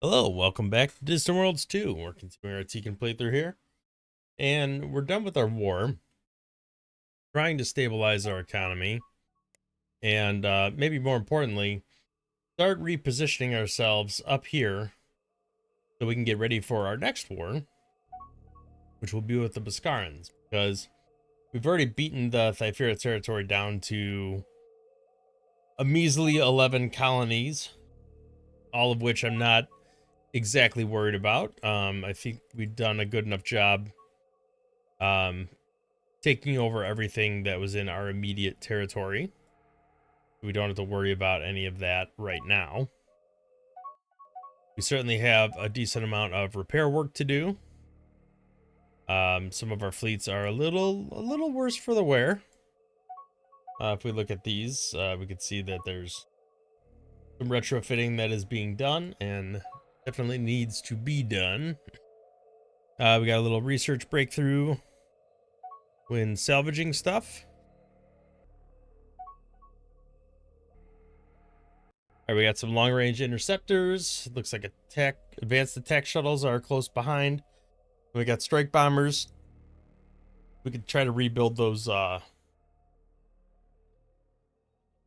Hello, welcome back to Distant Worlds 2. We're continuing our Teekan playthrough here. And we're done with our war. Trying to stabilize our economy. And maybe more importantly, start repositioning ourselves up here so we can get ready for our next war, which will be with the Baskarans. Because we've already beaten the Thyphira territory down to a measly 11 colonies, all of which I'm not exactly worried about. I think we've done a good enough job taking over everything that was in our immediate territory. We don't have to worry about any of that right now. We certainly have a decent amount of repair work to do. Some of our fleets are a little worse for the wear. If we look at these, we can see that there's some retrofitting that is being done and definitely needs to be done. We got a little research breakthrough when salvaging stuff. All right, we got some long-range interceptors. Looks like advanced attack shuttles are close behind. We got strike bombers. We could try to rebuild those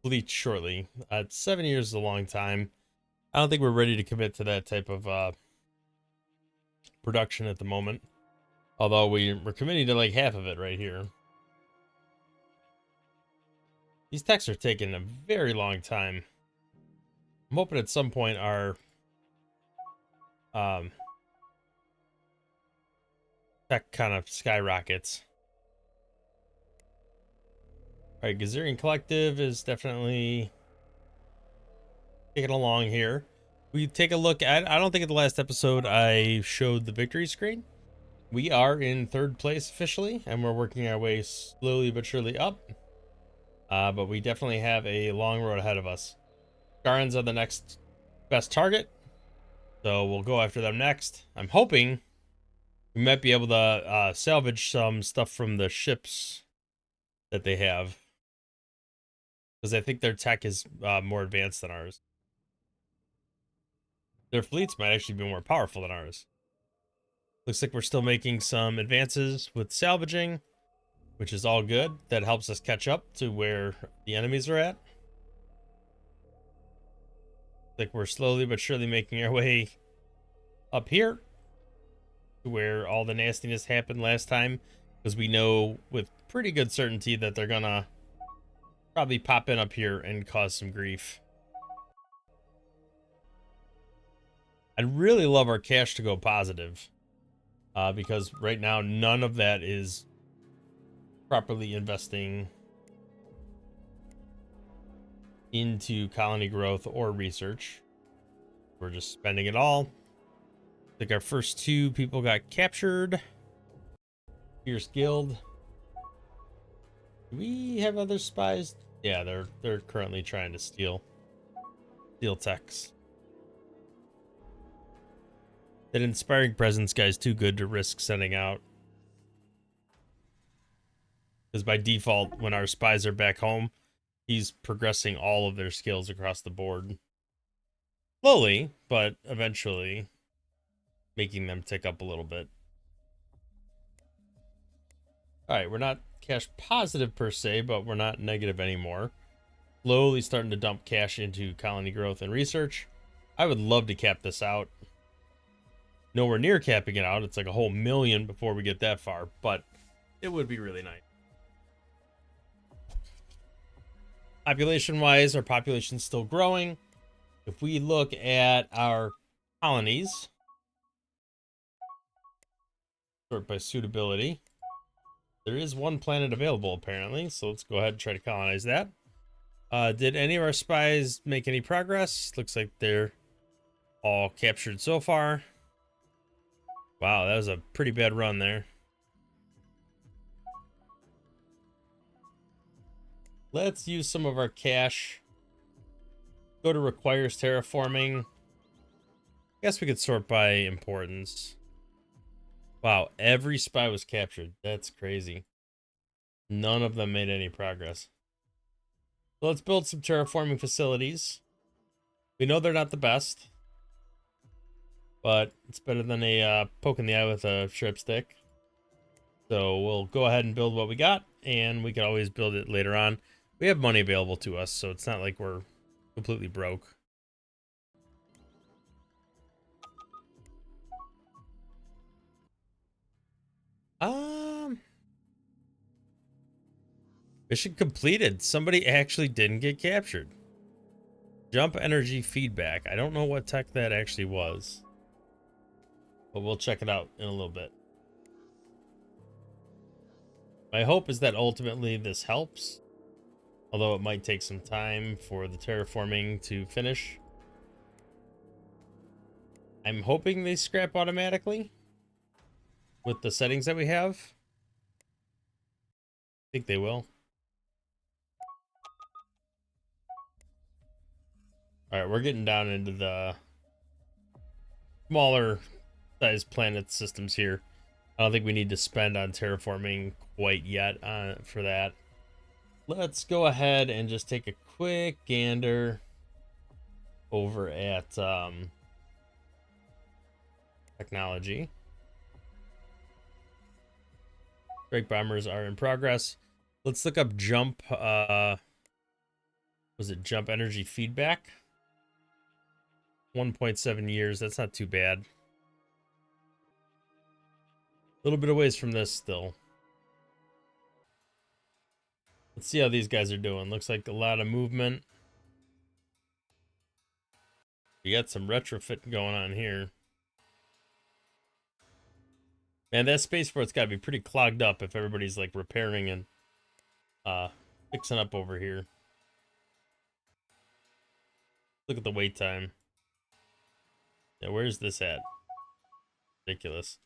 fleets shortly. 7 years is a long time. I don't think we're ready to commit to that type of production at the moment. Although we're committing to like half of it right here. These techs are taking a very long time. I'm hoping at some point our tech kind of skyrockets. All right, Gazarian Collective is definitely taking along here. We take a look at, I don't think in the last episode I showed the victory screen. We are in third place officially, and we're working our way slowly but surely up. But we definitely have a long road ahead of us. Garans are the next best target, so we'll go after them next. I'm hoping we might be able to salvage some stuff from the ships that they have, because I think their tech is more advanced than ours. Their fleets might actually be more powerful than ours. Looks like we're still making some advances with salvaging, which is all good. That helps us catch up to where the enemies are at. Like we're slowly but surely making our way up here to where all the nastiness happened last time, because we know with pretty good certainty that they're gonna probably pop in up here and cause some grief. I'd really love our cash to go positive, because right now none of that is properly investing into colony growth or research. We're just spending it all. I think our first two people got captured. Fierce Guild. Do we have other spies? Yeah, they're currently trying to steal techs. That inspiring presence guy's too good to risk sending out. Because by default, when our spies are back home, he's progressing all of their skills across the board. Slowly, but eventually making them tick up a little bit. Alright, we're not cash positive per se, but we're not negative anymore. Slowly starting to dump cash into colony growth and research. I would love to cap this out. Nowhere near capping it out. It's like a whole million before we get that far, but it would be really nice. Population wise, our population's still growing. If we look at our colonies, sort by suitability, there is one planet available apparently, so let's go ahead and try to colonize that. Did any of our spies make any progress? Looks like they're all captured so far. Wow, that was a pretty bad run there. Let's use some of our cash. Go to requires terraforming. I guess we could sort by importance. Wow, every spy was captured. That's crazy. None of them made any progress. So let's build some terraforming facilities. We know they're not the best. but it's better than a poke in the eye with a sharp stick. So we'll go ahead and build what we got, and we can always build it later on. We have money available to us, so it's not like we're completely broke. Mission completed. Somebody actually didn't get captured. Jump energy feedback. I don't know what tech that actually was, but we'll check it out in a little bit. My hope is that ultimately this helps, although it might take some time for the terraforming to finish. I'm hoping they scrap automatically with the settings that we have. I think they will. All right, we're getting down into the smaller size planet systems here. I don't think we need to spend on terraforming quite yet for that. Let's go ahead and just take a quick gander over at technology. Strike bombers are in progress. Let's look up jump. Was it jump energy feedback? 1.7 years. That's not too bad. A little bit of ways from this still. Let's see how these guys are doing. Looks like a lot of movement. We got some retrofit going on here. Man, that spaceport's got to be pretty clogged up if everybody's like repairing and fixing up over here. Look at the wait time. Yeah, where's this at? Ridiculous.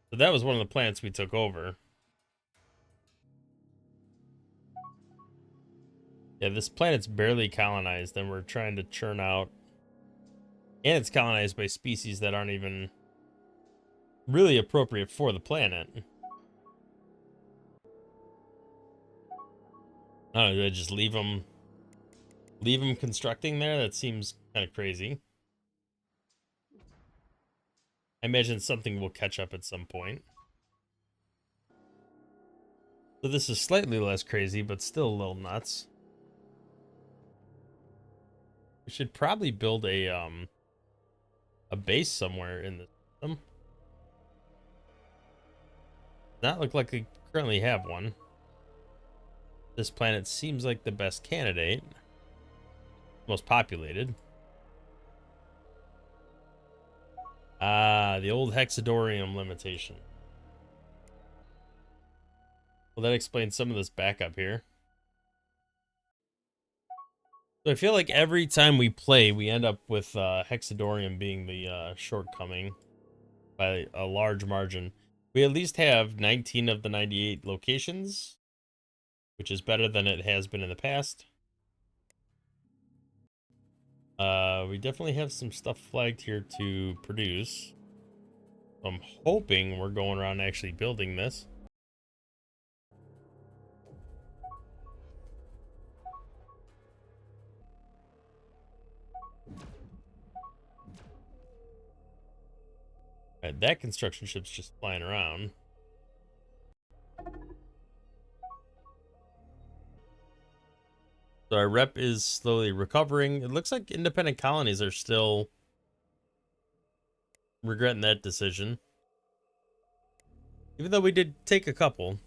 So that was one of the plants we took over. Yeah, this planet's barely colonized, and we're trying to churn out. And it's colonized by species that aren't even really appropriate for the planet. I don't know, do I just leave them constructing there? That seems kind of crazy. I imagine something will catch up at some point. So this is slightly less crazy, but still a little nuts. We should probably build a base somewhere in the system. Not look like we currently have one. This planet seems like the best candidate. Most populated. Ah, the old hexadorium limitation. Well, that explains some of this backup here. So I feel like every time we play, we end up with hexadorium being the shortcoming by a large margin. We at least have 19 of the 98 locations, which is better than it has been in the past. We definitely have some stuff flagged here to produce. I'm hoping we're going around actually building this. All right, that construction ship's just flying around. So our rep is slowly recovering. It looks like independent colonies are still regretting that decision. Even though we did take a couple.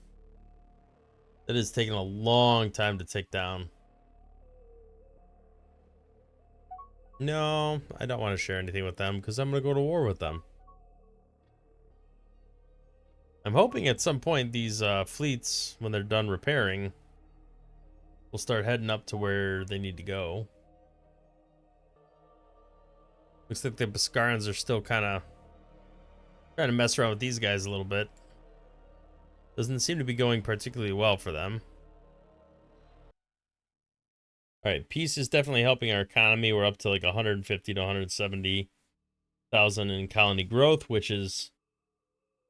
That is taking a long time to take down. No, I don't want to share anything with them because I'm going to go to war with them. I'm hoping at some point these fleets, when they're done repairing, will start heading up to where they need to go. Looks like the Bascarans are still kind of trying to mess around with these guys a little bit. Doesn't seem to be going particularly well for them. All right, peace is definitely helping our economy. We're up to like 150 to 170,000 in colony growth, which is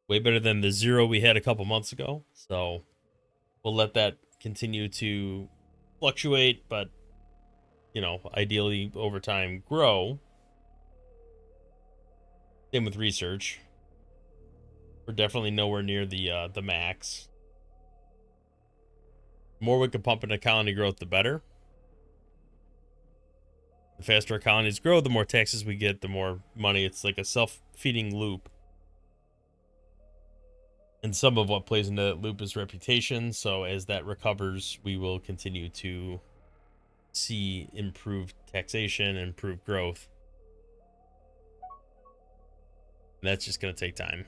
way better than the 0 we had a couple months ago. So we'll let that continue to fluctuate, but you know, ideally over time grow. Same with research. We're definitely nowhere near the max. The more we can pump into colony growth, the better. The faster our colonies grow, the more taxes we get, the more money. It's like a self-feeding loop. And some of what plays into that loop is reputation. So as that recovers, we will continue to see improved taxation, improved growth. And that's just going to take time.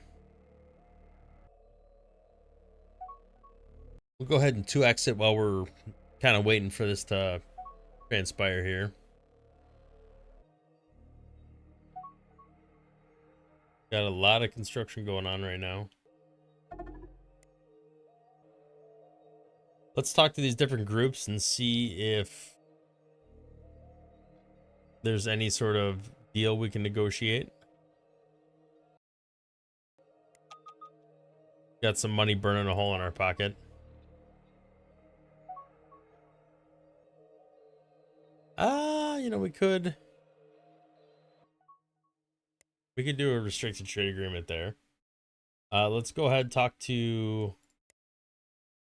We'll go ahead and 2x it while we're kind of waiting for this to transpire here. Got a lot of construction going on right now. Let's talk to these different groups and see if there's any sort of deal we can negotiate. Got some money burning a hole in our pocket. You know, we could do a restricted trade agreement there. Let's go ahead and talk to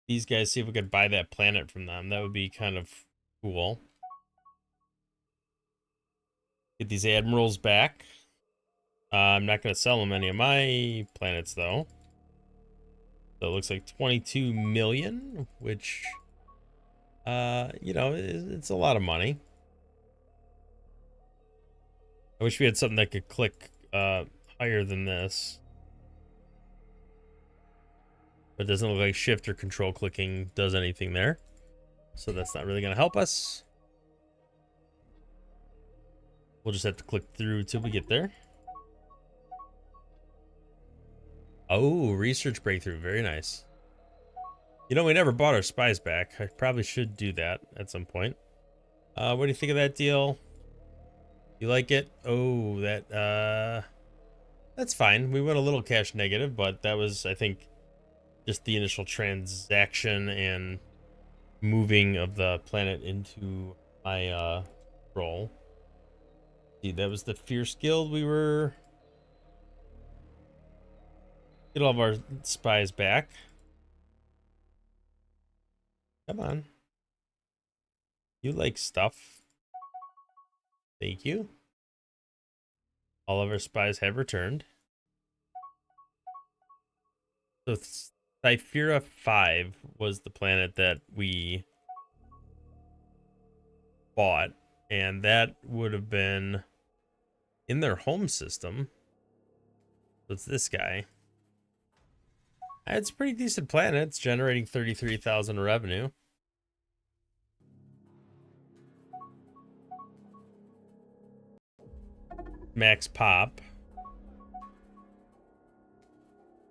these guys, see if we could buy that planet from them. That would be kind of cool. Get these admirals back. I'm not going to sell them any of my planets, though. So it looks like 22 million, which, you know, it's a lot of money. I wish we had something that could click higher than this. But it doesn't look like shift or control clicking does anything there. So that's not really going to help us. We'll just have to click through till we get there. Oh, research breakthrough. Very nice. You know, we never bought our spies back. I probably should do that at some point. What do you think of that deal? You like it? Oh, that's fine. We went a little cash negative, but that was, I think, just the initial transaction and moving of the planet into my role. See, that was the Fierce Guild. We were get all of our spies back. Come on. You like stuff. Thank you. All of our spies have returned. So Cyphera 5 was the planet that we bought, and that would have been in their home system. So it's this guy. It's a pretty decent planet. It's generating 33,000 revenue. Max pop.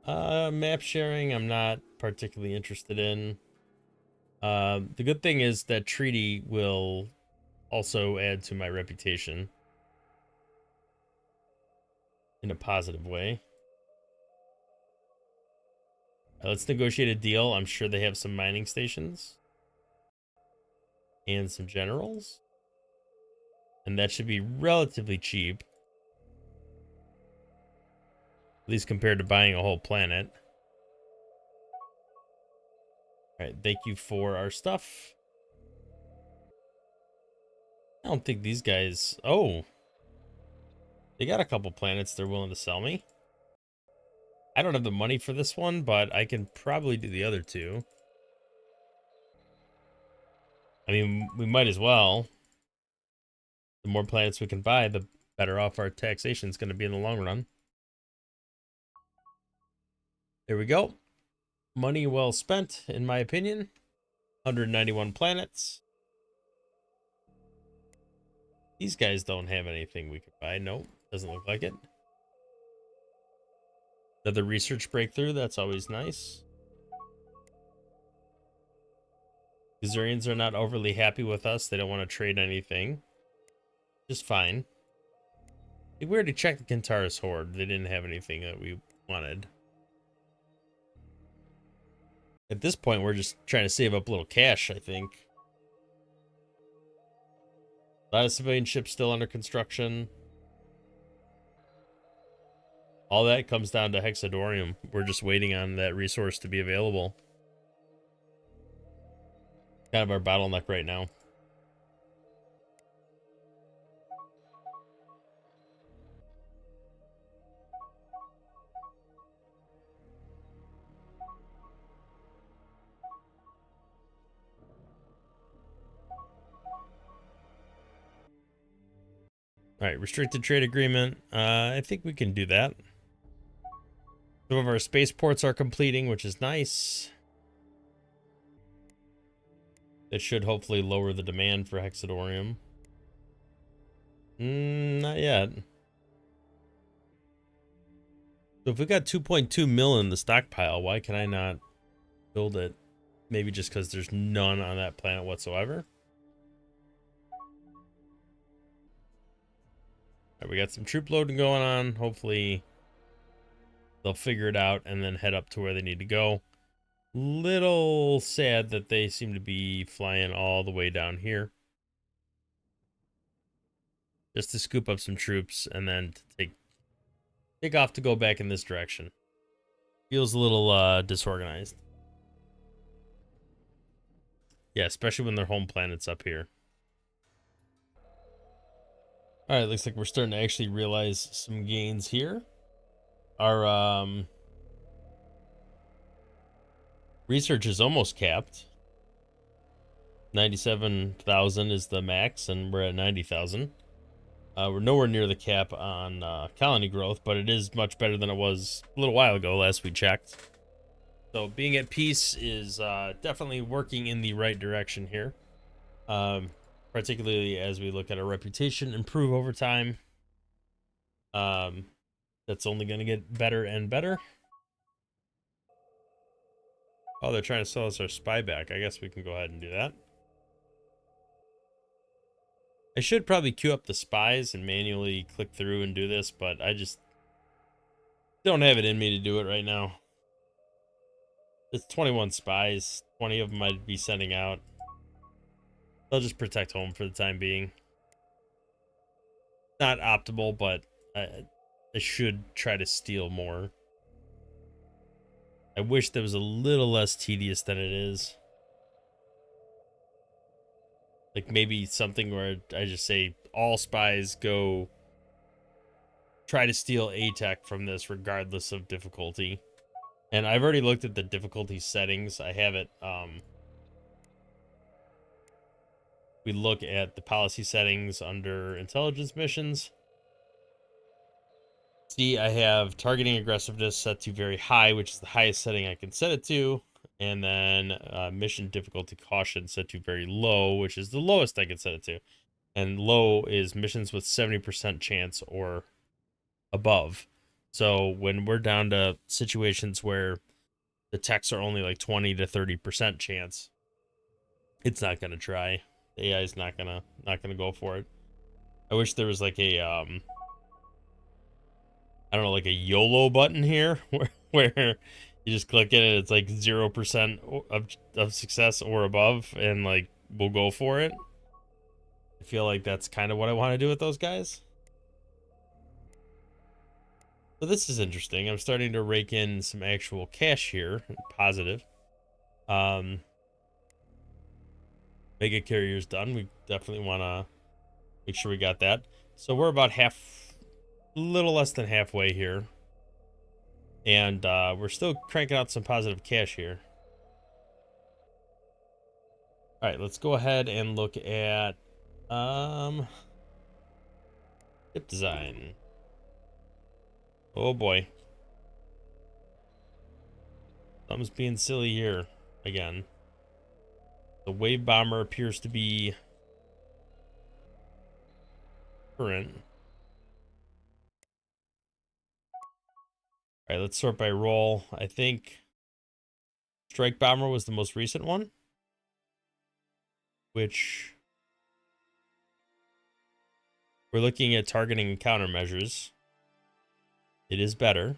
Map sharing, I'm not particularly interested in. The good thing is that treaty will also add to my reputation in a positive way. Let's negotiate a deal. I'm sure they have some mining stations and some generals, and that should be relatively cheap, at least compared to buying a whole planet. All right, thank you for our stuff. I don't think these guys... Oh, they got a couple planets they're willing to sell me. I don't have the money for this one, but I can probably do the other two. I mean, we might as well. The more planets we can buy, the better off our taxation is going to be in the long run. There we go. Money well spent, in my opinion. 191 planets. These guys don't have anything we could buy. Nope, doesn't look like it. Another research breakthrough. That's always nice. Gazurians are not overly happy with us. They don't want to trade anything. Just fine. I think we already checked the Kintaris Horde. They didn't have anything that we wanted. At this point, we're just trying to save up a little cash, I think. A lot of civilian ships still under construction. All that comes down to hexadorium. We're just waiting on that resource to be available. Kind of our bottleneck right now. All right, restricted trade agreement. I think we can do that. Some of our spaceports are completing, which is nice. It should hopefully lower the demand for hexadorium. Not yet. So if we got 2.2 mil in the stockpile, why can I not build it? Maybe just because there's none on that planet whatsoever. All right, we got some troop loading going on. Hopefully they'll figure it out and then head up to where they need to go. Little sad that they seem to be flying all the way down here just to scoop up some troops and then to take off to go back in this direction. Feels a little disorganized. Yeah, especially when their home planet's up here. All right, looks like we're starting to actually realize some gains here. Our research is almost capped. 97,000 is the max, and we're at 90,000. We're nowhere near the cap on colony growth, but it is much better than it was a little while ago, last we checked. So being at peace is definitely working in the right direction here. Particularly as we look at our reputation improve over time. That's only going to get better and better. Oh, they're trying to sell us our spy back. I guess we can go ahead and do that. I should probably queue up the spies and manually click through and do this, but I just don't have it in me to do it right now. It's 21 spies. 20 of them I'd be sending out. They'll just protect home for the time being. Not optimal, but I should try to steal more. I wish that was a little less tedious than it is. Like maybe something where I just say all spies go try to steal A-Tech from this regardless of difficulty. And I've already looked at the difficulty settings. I have it. We look at the policy settings under intelligence missions. See, I have targeting aggressiveness set to very high, which is the highest setting I can set it to. And then mission difficulty caution set to very low, which is the lowest I can set it to. And low is missions with 70% chance or above. So when we're down to situations where the techs are only like 20 to 30% chance, it's not gonna try. The AI is not gonna go for it. I wish there was like a I don't know, like a YOLO button here where you just click it and it's like 0% of success or above, and like we'll go for it. I feel like that's kind of what I want to do with those guys. So this is interesting. I'm starting to rake in some actual cash here, positive. Mega carrier's done. We definitely want to make sure we got that. So we're about a little less than halfway here. And we're still cranking out some positive cash here. All right, let's go ahead and look at ship design. Oh boy. Something's being silly here again. The wave bomber appears to be current. All right, let's sort by role. I think strike bomber was the most recent one, which we're looking at targeting and countermeasures. It is better,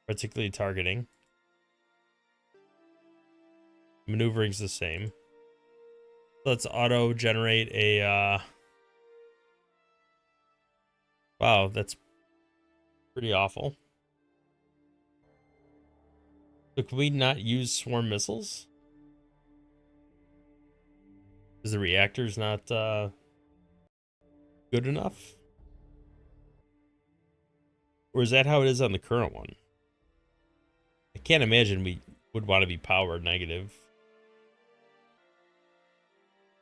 particularly targeting. Maneuvering's the same. Let's auto generate a wow, that's Pretty awful. So could we not use swarm missiles? Is the reactor's not good enough? Or is that how it is on the current one? I can't imagine we would want to be power negative.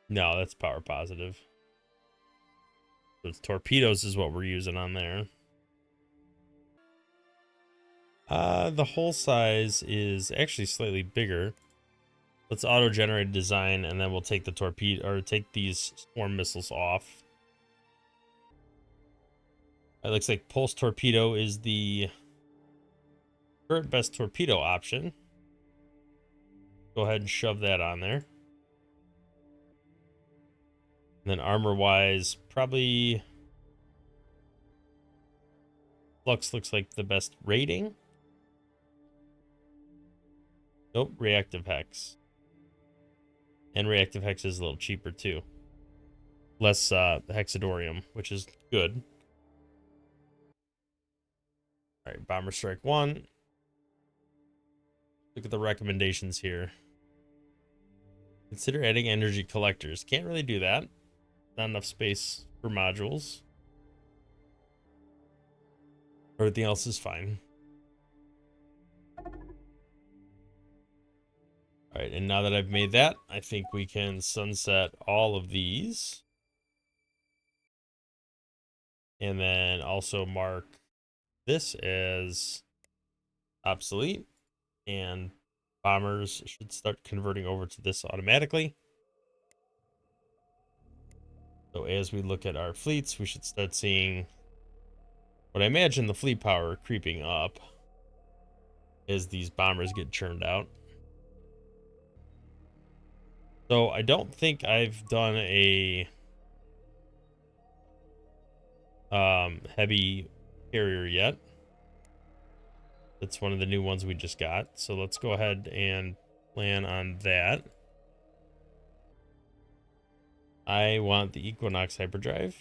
No, that's power positive. So it's torpedoes is what we're using on there. The hull size is actually slightly bigger. Let's auto-generate design, and then we'll take the torpedo or take these swarm missiles off. It looks like pulse torpedo is the current best torpedo option. Go ahead and shove that on there. And then armor-wise, probably Flux looks like the best rating. Nope, reactive hex. And reactive hex is a little cheaper too. Less hexadorium, which is good. All right, Bomber Strike 1. Look at the recommendations here. Consider adding energy collectors. Can't really do that. Not enough space for modules. Everything else is fine. All right, and now that I've made that, I think we can sunset all of these. And then also mark this as obsolete. And bombers should start converting over to this automatically. So as we look at our fleets, we should start seeing what I imagine the fleet power creeping up as these bombers get churned out. So I don't think I've done a heavy carrier yet. That's one of the new ones we just got. So let's go ahead and plan on that. I want the Equinox hyperdrive.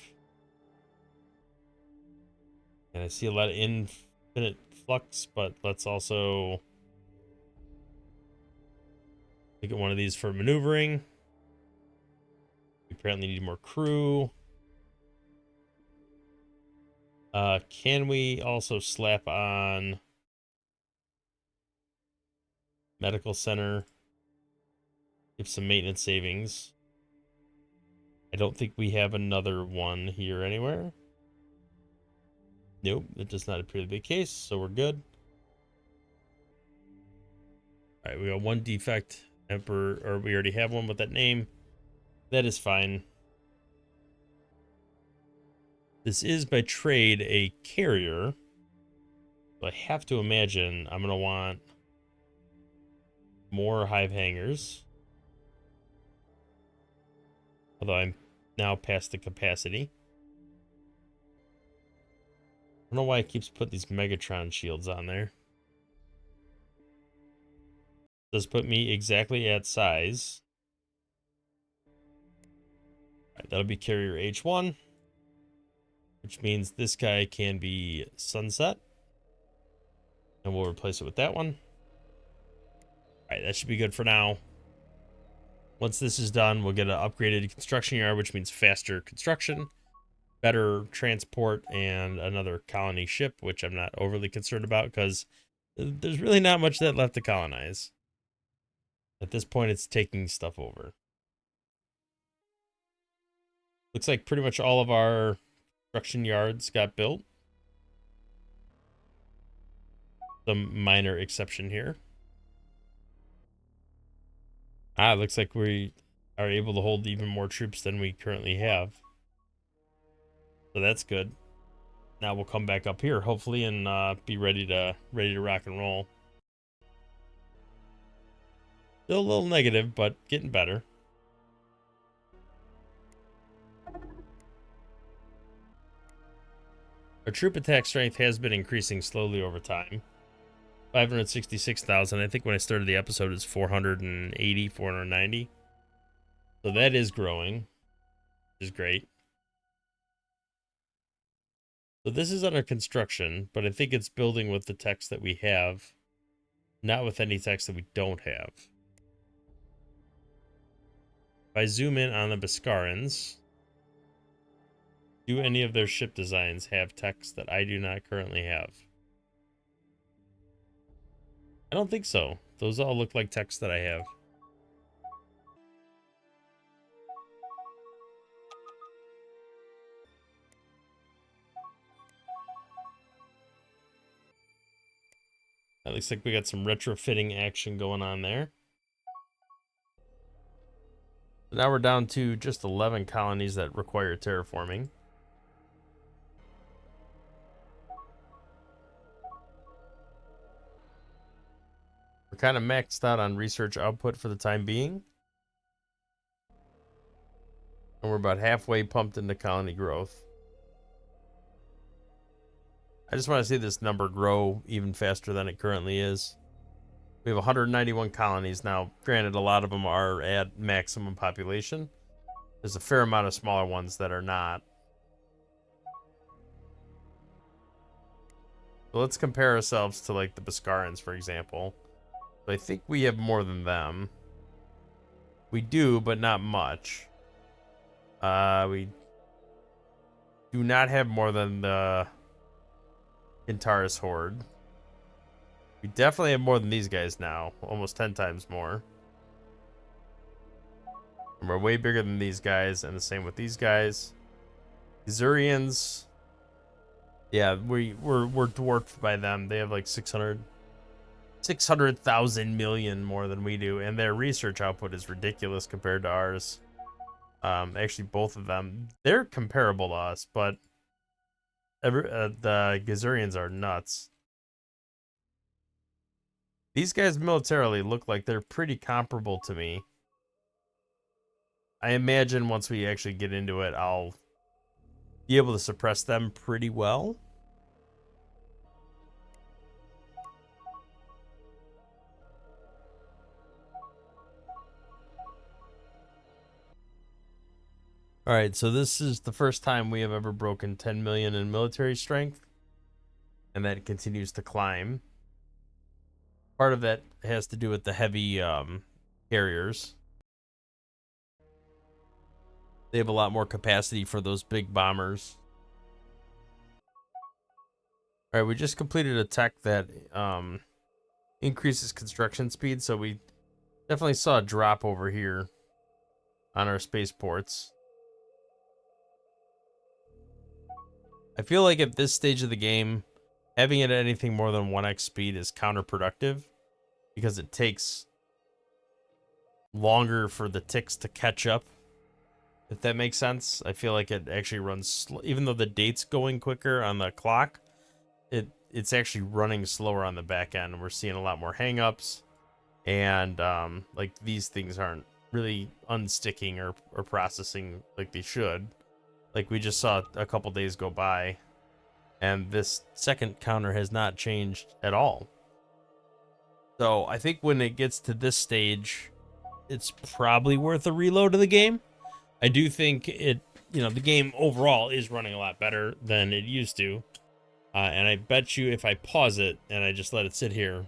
And I see a lot of infinite flux, but let's also look at one of these for maneuvering. We apparently need more crew. Can we also slap on medical center? Give some maintenance savings. I don't think we have another one here anywhere. Nope, it does not appear to be the case, so we're good. All right, we got one defect, Emperor, or we already have one with that name. That is fine. This is by trade a carrier. So I have to imagine I'm going to want more hive hangars. Although I'm now past the capacity. I don't know why it keeps putting these Megatron shields on there. Does put me exactly at size. All right, that'll be carrier H1. Which means this guy can be sunset. And we'll replace it with that one. All right, that should be good for now. Once this is done, we'll get an upgraded construction yard, which means faster construction, better transport, and another colony ship, which I'm not overly concerned about because there's really not much that left to colonize. At this point, it's taking stuff over. Looks like pretty much all of our construction yards got built. Some minor exception here. Looks like we are able to hold even more troops than we currently have. So that's good. Now we'll come back up here, hopefully, and be ready to rock and roll. Still a little negative, but getting better. Our troop attack strength has been increasing slowly over time. 566,000. I think when I started the episode, it was 480, 490. So that is growing, which is great. So this is under construction, but I think it's building with the text that we have, not with any text that we don't have. If I zoom in on the Beskarians, do any of their ship designs have text that I do not currently have? I don't think so. Those all look like text that I have. It looks like we got some retrofitting action going on there. So now we're down to just 11 colonies that require terraforming. We're kind of maxed out on research output for the time being. And we're about halfway pumped into colony growth. I just want to see this number grow even faster than it currently is. We have 191 colonies now. Granted, a lot of them are at maximum population. There's a fair amount of smaller ones that are not. So let's compare ourselves to like the Beskarians, for example. I think we have more than them. We do, but not much. We do not have more than the Intaris Horde. We definitely have more than these guys now. Almost 10 times more. And we're way bigger than these guys, and the same with these guys. Xurians. Yeah, we're dwarfed by them. They have like 600,000 million more than we do, and their research output is ridiculous compared to ours. Actually, both of them, they're comparable to us, but the Xurians are nuts. These guys militarily look like they're pretty comparable to me. I imagine once we actually get into it, I'll be able to suppress them pretty well. All right, so this is the first time we have ever broken 10 million in military strength, and that continues to climb. Part of that has to do with the heavy carriers. They have a lot more capacity for those big bombers. All right, we just completed a tech that increases construction speed, so we definitely saw a drop over here on our spaceports. I feel like at this stage of the game, having it at anything more than 1x speed is counterproductive because it takes longer for the ticks to catch up, if that makes sense. I feel like it actually runs even though the date's going quicker on the clock, it's actually running slower on the back end. We're seeing a lot more hangups, and like these things aren't really unsticking or processing like they should. Like we just saw a couple days go by, and this second counter has not changed at all. So I think when it gets to this stage, it's probably worth a reload of the game. I do think the game overall is running a lot better than it used to. And I bet you if I pause it and I just let it sit here,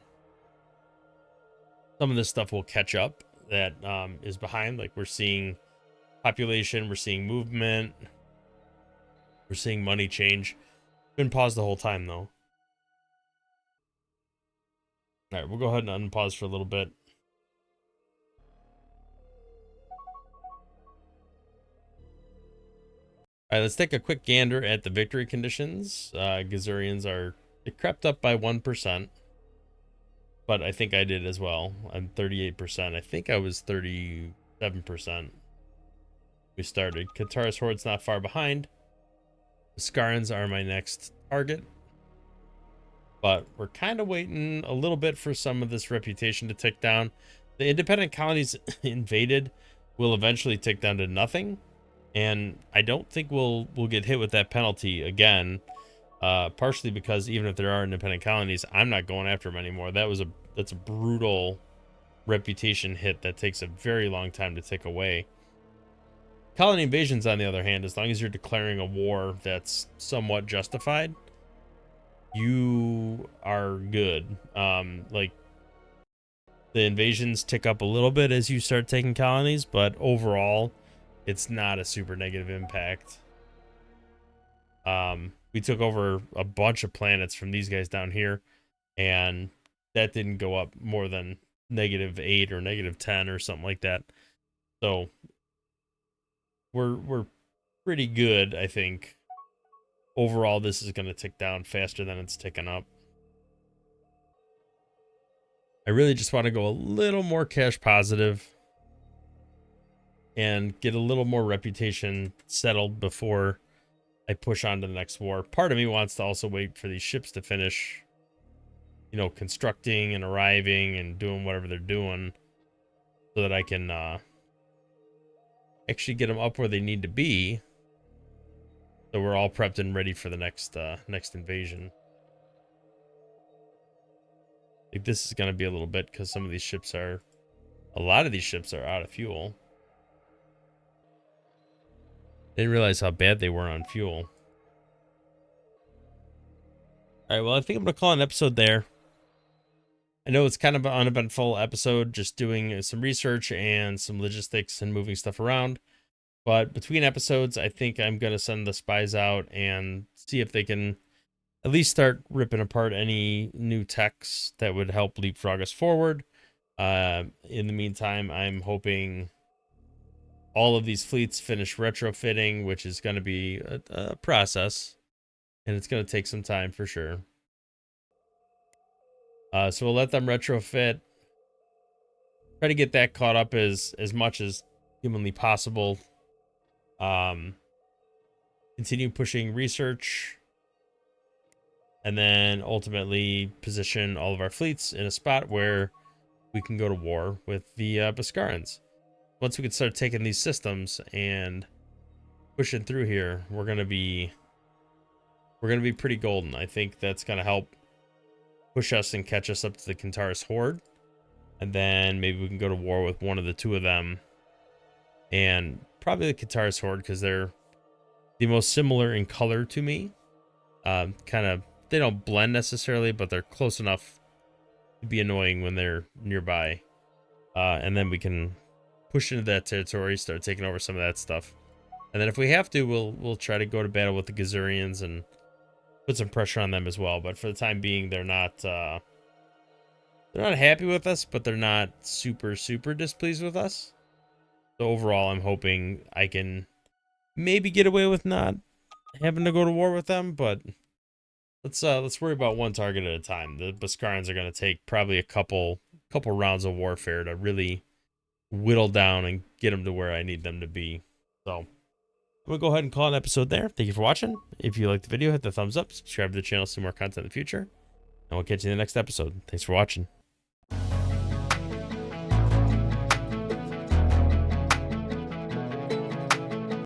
some of this stuff will catch up that is behind. Like we're seeing population, we're seeing movement, we're seeing money change. Been paused the whole time though. All right, we'll go ahead and unpause for a little bit. All right, let's take a quick gander at the victory conditions. Xurians they crept up by 1%, but I think I did as well. I'm 38%. I think I was 37%. We started. Kataris Horde's not far behind. The Skarans are my next target, but we're kind of waiting a little bit for some of this reputation to tick down. The independent colonies invaded will eventually tick down to nothing, and I don't think we'll get hit with that penalty again. Partially because even if there are independent colonies, I'm not going after them anymore. That's a brutal reputation hit that takes a very long time to tick away. Colony invasions, on the other hand, as long as you're declaring a war that's somewhat justified, you are good. Like, the invasions tick up a little bit as you start taking colonies, but overall, it's not a super negative impact. We took over a bunch of planets from these guys down here, and that didn't go up more than -8 or -10 or something like that. So we're pretty good, I think. Overall, this is going to tick down faster than it's ticking up. I really just want to go a little more cash positive and get a little more reputation settled before I push on to the next war. Part of me wants to also wait for these ships to finish, you know, constructing and arriving and doing whatever they're doing, so that I can actually get them up where they need to be, so we're all prepped and ready for the next invasion. Like, this is gonna be a little bit because some of these ships are, a lot of these ships are out of fuel. Didn't realize how bad they were on fuel. All right, well, I think I'm gonna call an episode there. I know it's kind of an uneventful episode, just doing some research and some logistics and moving stuff around. But between episodes, I think I'm going to send the spies out and see if they can at least start ripping apart any new techs that would help leapfrog us forward. In the meantime, I'm hoping all of these fleets finish retrofitting, which is going to be a process, and it's going to take some time for sure. So we'll let them retrofit. Try to get that caught up as much as humanly possible. Continue pushing research, and then ultimately position all of our fleets in a spot where we can go to war with the Boskarans. Once we can start taking these systems and pushing through here, we're gonna be pretty golden. I think that's gonna help push us and catch us up to the Kintaris Horde, and then maybe we can go to war with one of the two of them, and probably the Kintaris Horde, because they're the most similar in color to me. Kind of, they don't blend necessarily, but they're close enough to be annoying when they're nearby. And then we can push into that territory, start taking over some of that stuff. And then if we have to, we'll try to go to battle with the Gazurians and put some pressure on them as well. But for the time being, they're not happy with us, but they're not super displeased with us. So overall, I'm hoping I can maybe get away with not having to go to war with them, but let's worry about one target at a time. The Boskarans are going to take probably a couple rounds of warfare to really whittle down and get them to where I need them to be. So I'm gonna go ahead and call an episode there. Thank you for watching. If you liked the video, hit the thumbs up, subscribe to the channel, see more content in the future, and we'll catch you in the next episode. Thanks for watching.